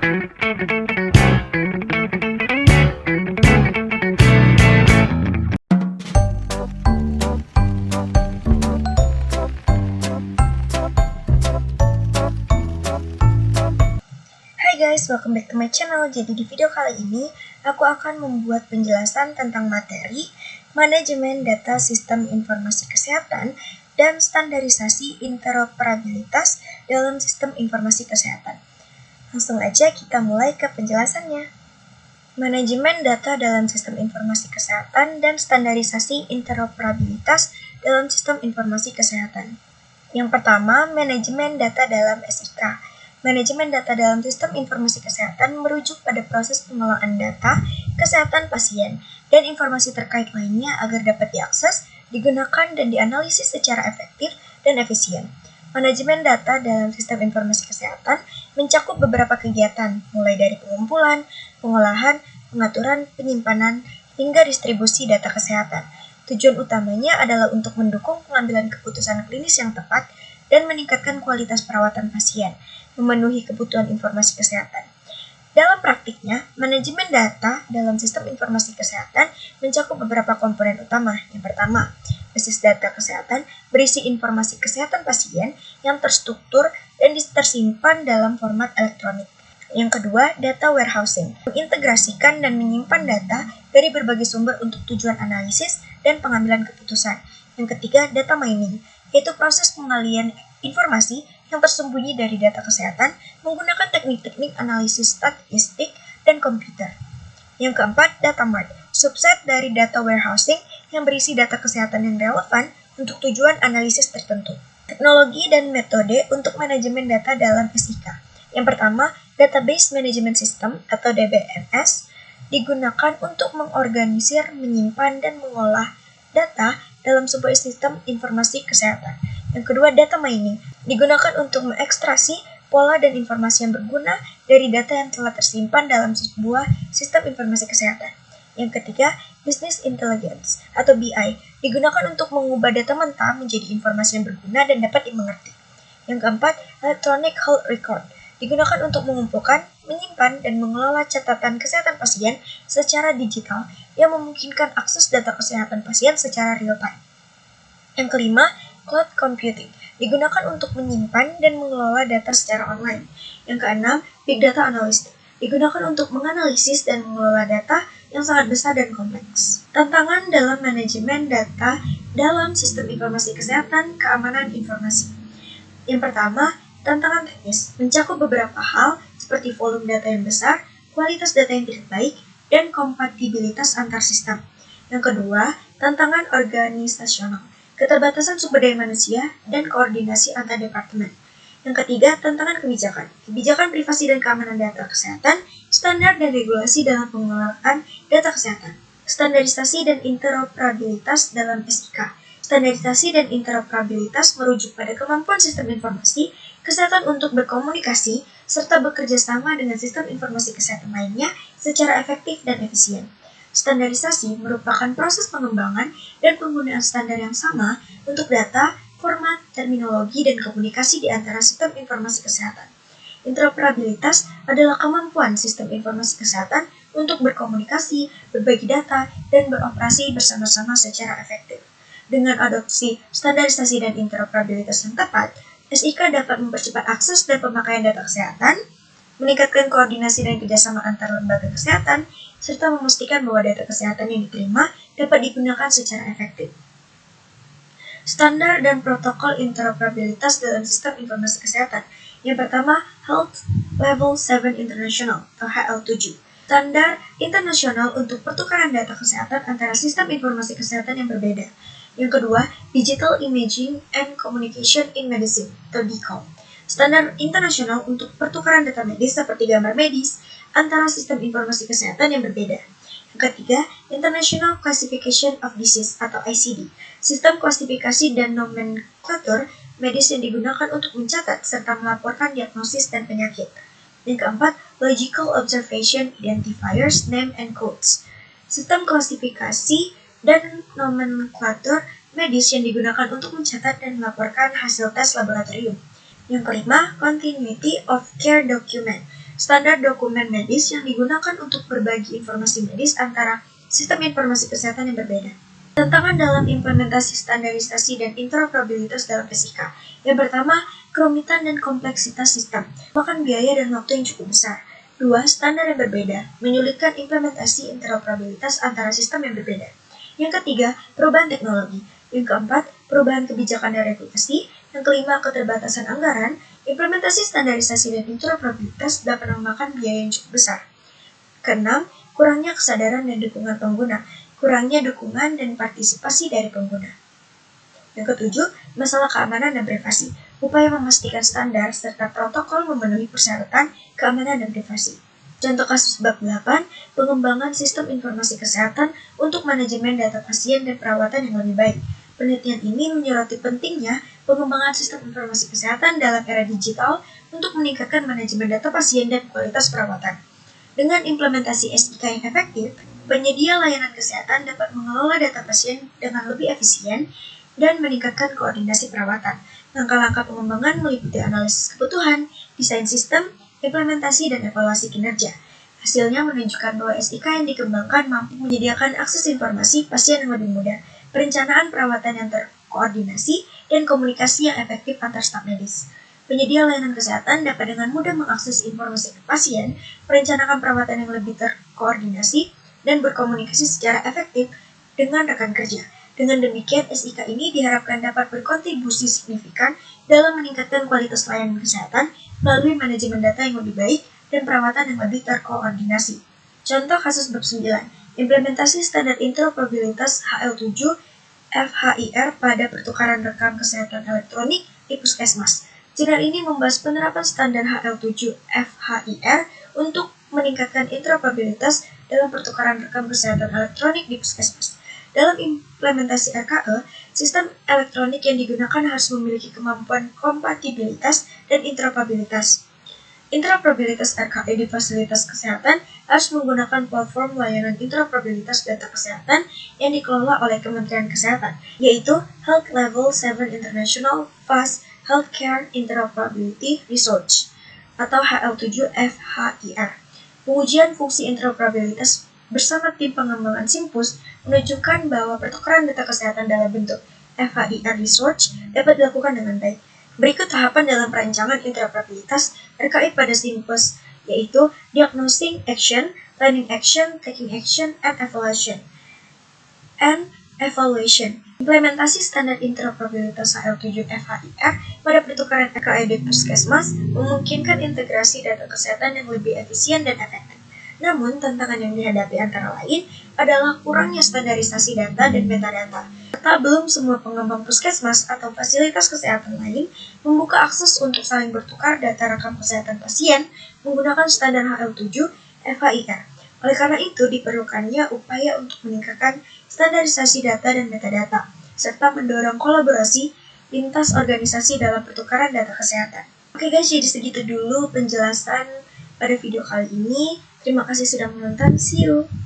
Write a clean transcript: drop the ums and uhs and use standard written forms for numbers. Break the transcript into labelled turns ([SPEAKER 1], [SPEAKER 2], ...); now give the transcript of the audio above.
[SPEAKER 1] Hai guys, welcome back to my channel. Jadi di video kali ini, aku akan membuat penjelasan tentang materi manajemen data sistem informasi kesehatan dan standarisasi interoperabilitas dalam sistem informasi kesehatan. Langsung aja kita mulai ke penjelasannya. Manajemen data dalam sistem informasi kesehatan dan standarisasi interoperabilitas dalam sistem informasi kesehatan. Yang pertama, manajemen data dalam SIK. Manajemen data dalam sistem informasi kesehatan merujuk pada proses pengelolaan data kesehatan pasien dan informasi terkait lainnya agar dapat diakses, digunakan, dan dianalisis secara efektif dan efisien. Manajemen data dalam sistem informasi kesehatan mencakup beberapa kegiatan, mulai dari pengumpulan, pengolahan, pengaturan, penyimpanan, hingga distribusi data kesehatan. Tujuan utamanya adalah untuk mendukung pengambilan keputusan klinis yang tepat dan meningkatkan kualitas perawatan pasien, memenuhi kebutuhan informasi kesehatan. Dalam praktiknya, manajemen data dalam sistem informasi kesehatan mencakup beberapa komponen utama. Yang pertama, basis data kesehatan berisi informasi kesehatan pasien yang terstruktur dan tersimpan dalam format elektronik. Yang kedua, data warehousing, mengintegrasikan dan menyimpan data dari berbagai sumber untuk tujuan analisis dan pengambilan keputusan. Yang ketiga, data mining, yaitu proses pengalian informasi yang tersembunyi dari data kesehatan menggunakan teknik-teknik analisis statistik dan komputer. Yang keempat, data mart, subset dari data warehousing yang berisi data kesehatan yang relevan untuk tujuan analisis tertentu. Teknologi dan metode untuk manajemen data dalam SIK. Yang pertama, Database Management System atau DBMS digunakan untuk mengorganisir, menyimpan, dan mengolah data dalam sebuah sistem informasi kesehatan. Yang kedua, data mining digunakan untuk mengekstraksi pola dan informasi yang berguna dari data yang telah tersimpan dalam sebuah sistem informasi kesehatan. Yang ketiga, business intelligence atau BI digunakan untuk mengubah data mentah menjadi informasi yang berguna dan dapat dimengerti. Yang keempat, electronic health record digunakan untuk mengumpulkan, menyimpan, dan mengelola catatan kesehatan pasien secara digital yang memungkinkan akses data kesehatan pasien secara real-time. Yang kelima, cloud computing digunakan untuk menyimpan dan mengelola data secara online. Yang keenam, big data analyst digunakan untuk menganalisis dan mengelola data yang sangat besar dan kompleks. Tantangan dalam manajemen data dalam sistem informasi kesehatan, keamanan informasi. Yang pertama, tantangan teknis mencakup beberapa hal seperti volume data yang besar, kualitas data yang tidak baik, dan kompatibilitas antar sistem. Yang kedua, tantangan organisasional, keterbatasan sumber daya manusia, dan koordinasi antar departemen. Yang ketiga, tantangan kebijakan, kebijakan privasi dan keamanan data kesehatan, standar dan regulasi dalam pengelolaan data kesehatan, standarisasi dan interoperabilitas dalam SIK. Standarisasi dan interoperabilitas merujuk pada kemampuan sistem informasi kesehatan untuk berkomunikasi serta bekerja sama dengan sistem informasi kesehatan lainnya secara efektif dan efisien. Standarisasi merupakan proses pengembangan dan penggunaan standar yang sama untuk data, format, terminologi, dan komunikasi di antara sistem informasi kesehatan. Interoperabilitas adalah kemampuan sistem informasi kesehatan untuk berkomunikasi, berbagi data, dan beroperasi bersama-sama secara efektif. Dengan adopsi standarisasi dan interoperabilitas yang tepat, SIK dapat mempercepat akses dan pemakaian data kesehatan, meningkatkan koordinasi dan kerjasama antar lembaga kesehatan, serta memastikan bahwa data kesehatan yang diterima dapat digunakan secara efektif. Standar dan protokol interoperabilitas dalam sistem informasi kesehatan. Yang pertama, Health Level 7 International atau HL7. Standar internasional untuk pertukaran data kesehatan antara sistem informasi kesehatan yang berbeda. Yang kedua, Digital Imaging and Communication in Medicine atau DICOM. Standar internasional untuk pertukaran data medis seperti gambar medis antara sistem informasi kesehatan yang berbeda. Yang ketiga, International Classification of Disease atau ICD. Sistem klasifikasi dan nomenklatur medis yang digunakan untuk mencatat serta melaporkan diagnosis dan penyakit. Yang keempat, Logical Observation Identifiers, Name and Codes. Sistem klasifikasi dan nomenklatur medis yang digunakan untuk mencatat dan melaporkan hasil tes laboratorium. Yang kelima, Continuity of Care Document, standar dokumen medis yang digunakan untuk berbagi informasi medis antara sistem informasi kesehatan yang berbeda. Tantangan dalam implementasi standarisasi dan interoperabilitas dalam SIK. Yang pertama, kerumitan dan kompleksitas sistem, makan biaya dan waktu yang cukup besar. 2. Standar yang berbeda, menyulitkan implementasi interoperabilitas antara sistem yang berbeda. Yang ketiga, perubahan teknologi. Yang keempat, perubahan kebijakan dan regulasi. Yang kelima, keterbatasan anggaran. Implementasi standarisasi dan interoperabilitas dapat memakan biaya yang cukup besar. Keenam, kurangnya kesadaran dan dukungan pengguna. Kurangnya dukungan dan partisipasi dari pengguna. Yang ketujuh, masalah keamanan dan privasi. Upaya memastikan standar serta protokol memenuhi persyaratan keamanan dan privasi. Contoh kasus bab 8, pengembangan sistem informasi kesehatan untuk manajemen data pasien dan perawatan yang lebih baik. Penelitian ini menyoroti pentingnya pengembangan sistem informasi kesehatan dalam era digital untuk meningkatkan manajemen data pasien dan kualitas perawatan. Dengan implementasi SIK yang efektif, penyedia layanan kesehatan dapat mengelola data pasien dengan lebih efisien dan meningkatkan koordinasi perawatan. Langkah-langkah pengembangan meliputi analisis kebutuhan, desain sistem, implementasi, dan evaluasi kinerja. Hasilnya menunjukkan bahwa SIK yang dikembangkan mampu menyediakan akses informasi pasien yang lebih mudah, perencanaan perawatan yang terkoordinasi, dan komunikasi yang efektif antar staf medis. Penyedia layanan kesehatan dapat dengan mudah mengakses informasi ke pasien, merencanakan perawatan yang lebih terkoordinasi, dan berkomunikasi secara efektif dengan rekan kerja. Dengan demikian, SIK ini diharapkan dapat berkontribusi signifikan dalam meningkatkan kualitas layanan kesehatan melalui manajemen data yang lebih baik dan perawatan yang lebih terkoordinasi. Contoh kasus bab 9, implementasi standar interoperabilitas HL7 FHIR pada pertukaran rekam kesehatan elektronik di puskesmas. Jurnal ini membahas penerapan standar HL7 FHIR untuk meningkatkan interoperabilitas dalam pertukaran rekam kesehatan elektronik di puskesmas. Dalam implementasi RKE, sistem elektronik yang digunakan harus memiliki kemampuan kompatibilitas dan interoperabilitas. Interoperabilitas RKE di fasilitas kesehatan harus menggunakan platform layanan interoperabilitas data kesehatan yang dikelola oleh Kementerian Kesehatan, yaitu Health Level 7 International Fast Healthcare Interoperability Research atau HL7FHIR. Pengujian fungsi interoperabilitas bersama tim pengembangan Simpus menunjukkan bahwa pertukaran data kesehatan dalam bentuk FHIR Research dapat dilakukan dengan baik. Berikut tahapan dalam perancangan interoperabilitas RKI pada Simpus, yaitu Diagnosing Action, Planning Action, Taking Action, and Evaluation. Implementasi standar interoperabilitas HL7 FHIR pada pertukaran RKI di puskesmas memungkinkan integrasi data kesehatan yang lebih efisien dan efektif. Namun, tantangan yang dihadapi antara lain adalah kurangnya standarisasi data dan metadata, serta belum semua pengembang puskesmas atau fasilitas kesehatan lain membuka akses untuk saling bertukar data rekam kesehatan pasien menggunakan standar HL7 FHIR. Oleh karena itu, diperlukannya upaya untuk meningkatkan standarisasi data dan metadata, serta mendorong kolaborasi lintas organisasi dalam pertukaran data kesehatan. Oke guys, jadi segitu dulu penjelasan pada video kali ini. Terima kasih sudah menonton. See you!